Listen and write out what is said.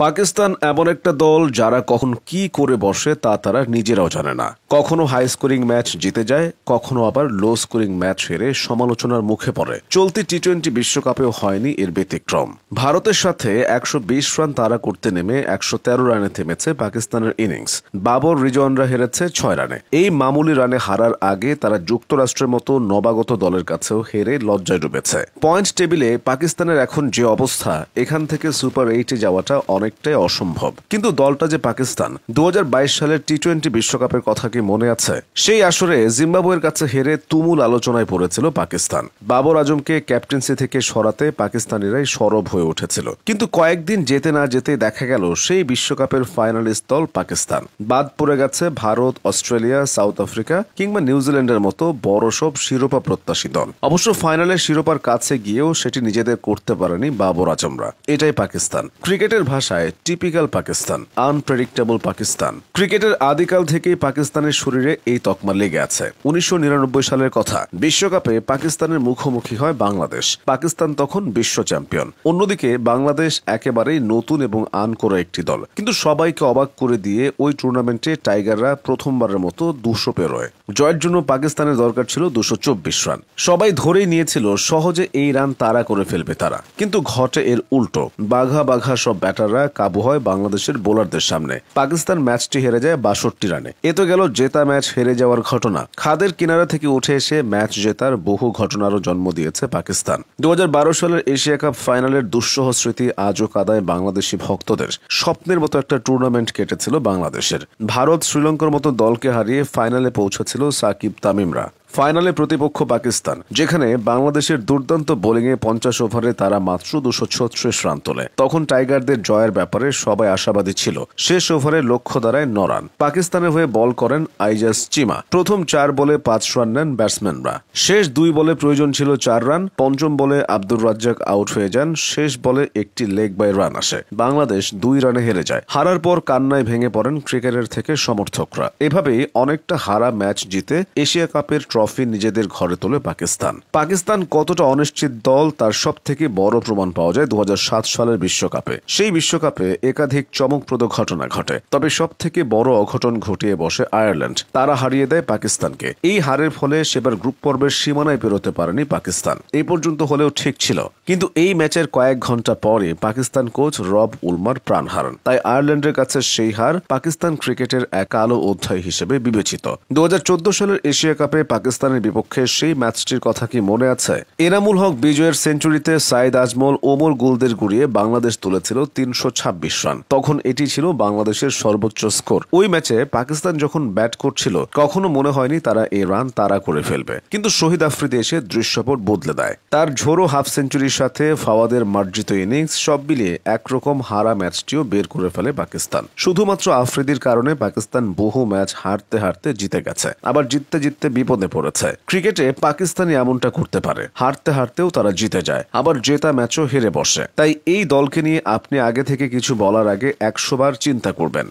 পাকিস্তান এমন একটা দল যারা কখন কি করে বসে তা তারা নিজেরাও জানে না। কখনো হাই স্কোরিং ম্যাচ জিতে যায়, কখনো আবার লো স্কোরিং ম্যাচ হেরে সমালোচনার মুখে পড়ে। চলতি টি-20 বিশ্বকাপেও হয়নি এর ব্যতিক্রম। ভারতের সাথে 120 রান তাড়া করতে নেমে 113 রানে থেমেছে পাকিস্তানের ইনিংস। বাবর রিজওয়ানরা হেরেছে 6 রানে। এই মামুলি রানে হারার আগে তারা যুক্তরাষ্ট্রের মতো নবাগত দলের কাছেও হেরে লজ্জায় ডুবেছে। পয়েন্ট টেবিলে পাকিস্তানের এখন যে অবস্থা, এখান থেকে সুপার 8-এ যাওয়াটা অনেকটাই অসম্ভব। কিন্তু দলটা যে পাকিস্তান, 2022 সালের টি-20 বিশ্বকাপের কথা কি মনে আছে? সেই আসরে জিম্বাবুয়ের কাছে হেরে তুমুল আলোচনায় পড়েছিল পাকিস্তান। বাবর আজমকে ক্যাপ্টেন্সি থেকে সরাতে পাকিস্তানিরাই সরব হয়ে উঠেছিল। কিন্তু কয়েকদিন যেতে না যেতে দেখা গেল সেই বিশ্বকাপের ফাইনালিস্ট দল পাকিস্তান বাদ পড়ে গেছে ভারত, অস্ট্রেলিয়া, সাউথ আফ্রিকা কিংবা নিউজিল্যান্ডের মতো বড় সব শিরোপা প্রত্যাশী দল। অবশ্য ফাইনালের শিরোপার কাছে গিয়েও সেটি নিজেদের করতে পারেনি বাবর আজমরা। এটাই পাকিস্তান। ক্রিকেটের ভাষায় টিপিক্যাল পাকিস্তান, আনপ্রেডিক্টেবল পাকিস্তান। ক্রিকেটের আদিকাল থেকেই পাকিস্তানের শরীরে এই তকমা লেগে আছে। 1999 সালের কথা, বিশ্বকাপে পাকিস্তানের মুখোমুখি হয় বাংলাদেশ। পাকিস্তান তখন বিশ্ব চ্যাম্পিয়ন। অন্যদিকে বাংলাদেশ একেবারেই নতুন এবং আনকোরা একটি দল। কিন্তু সবাইকে অবাক করে দিয়ে ওই টুর্নামেন্টে টাইগাররা প্রথমবারের মতো 200 পেরোয়। জয়ের জন্য পাকিস্তানের দরকার ছিল 224 রান। সবাই ধরেই নিয়েছিল সহজে এই রান তাড়া করে ফেলবে তারা। কিন্তু ঘটে এর উল্টো। বাঘা বাঘা সব ব্যাটাররা কাবু হয় বাংলাদেশের বোলারদের সামনে। পাকিস্তান ম্যাচটি হেরে যায় 62 রানে। এ তো গেল জেতা ম্যাচ হেরে যাওয়ার ঘটনা। খাদের কিনারা থেকে উঠে এসে ম্যাচ জেতার বহু ঘটনারও জন্ম দিয়েছে পাকিস্তান। 2012 সালের এশিয়া কাপ ফাইনালের দুঃসহ স্মৃতি আজও কাদায় বাংলাদেশি ভক্তদের। স্বপ্নের মতো একটা টুর্নামেন্ট কেটেছিল বাংলাদেশের। ভারত, শ্রীলঙ্কার মতো দলকে হারিয়ে ফাইনালে পৌঁছেছিল সাকিব তামিমরা। ফাইনালে প্রতিপক্ষ পাকিস্তান, যেখানে বাংলাদেশের দুর্দান্ত বোলিংয়ে 50 ওভারে তারা মাত্র 236 রান তোলে। তখন টাইগারদের জয়ের ব্যাপারে সবাই আশাবাদী ছিল। শেষ ওভারে লক্ষ্য দাঁড়ায় 9 রান। পাকিস্তানের হয়ে বল করেন আইজাজ চিমা। প্রথম 4 বলে 5 রান নেন ব্যাটসম্যানরা। শেষ 2 বলে প্রয়োজন ছিল 4 রান। পঞ্চম বলে আব্দুর রাজ্জাক আউট হয়ে যান। শেষ বলে একটি লেগ বাই রান আসে। বাংলাদেশ 2 রানে হেরে যায়। হারার পর কান্নায় ভেঙে পড়েন ক্রিকেটের থেকে সমর্থকরা। এভাবেই অনেকটা হারা ম্যাচ জিতে এশিয়া কাপের ট্রফি নিজেদের ঘরে তোলে পাকিস্তান। পাকিস্তান কতটা অনিশ্চিত দল তার সব থেকে বড় প্রমাণ পাওয়া যায় 2007 সালের বিশ্বকাপে। সেই বিশ্বকাপে একাধিক চমকপ্রদ ঘটনা ঘটে। তবে সব থেকে বড় অঘটন ঘটিয়ে বসে আয়ারল্যান্ড। তারা হারিয়ে দেয় পাকিস্তানকে। এই হারের ফলে সেবার গ্রুপ পর্বের সীমানায় পেরোতে পারেনি পাকিস্তান। এই পর্যন্ত হলেও ঠিক ছিল। কিন্তু এই ম্যাচের কয়েক ঘন্টা পরে পাকিস্তান কোচ রব উলমার প্রাণ হারান। তাই আয়ারল্যান্ডের কাছে সেই হার পাকিস্তান ক্রিকেটের এক কালো অধ্যায় হিসেবে বিবেচিত। 2014 সালের এশিয়া কাপে পাকিস্তানের বিপক্ষে সেই ম্যাচটির কথা কি মনে আছে? এনামুল হক বিজয়ের সেঞ্চুরিতে সাইদ আজমল, ওমর গুলদের গুড়িয়ে বাংলাদেশ তুলেছিল 326 রান। তখন এটি ছিল বাংলাদেশের সর্বোচ্চ স্কোর। ওই ম্যাচে পাকিস্তান যখন ব্যাট করছিল, কখনো মনে হয়নি তারা এই রান তাড়া করে ফেলবে। কিন্তু শহীদ আফ্রিদি এসে দৃশ্যপট বদলে দেয়। তার ঝোড়ো হাফ সেঞ্চুরির সাথে ফাওয়াদের মার্জিত ইনিংস সব মিলিয়ে একরকম হারা ম্যাচটিও বের করে ফেলে পাকিস্তান। শুধুমাত্র আফ্রিদির কারণে পাকিস্তান বহু ম্যাচ হারতে হারতে জিতে গেছে, আবার জিততে জিততে বিপদে পড়েছে। ক্রিকেটে পাকিস্তানি এমনটা করতে পারে। হারতে হারতেও তারা জিতে যায়, আবার জেতা ম্যাচও হেরে বসে। তাই এই দলকে নিয়ে আপনি আগে থেকে কিছু বলার আগে 100 বার চিন্তা করবেন।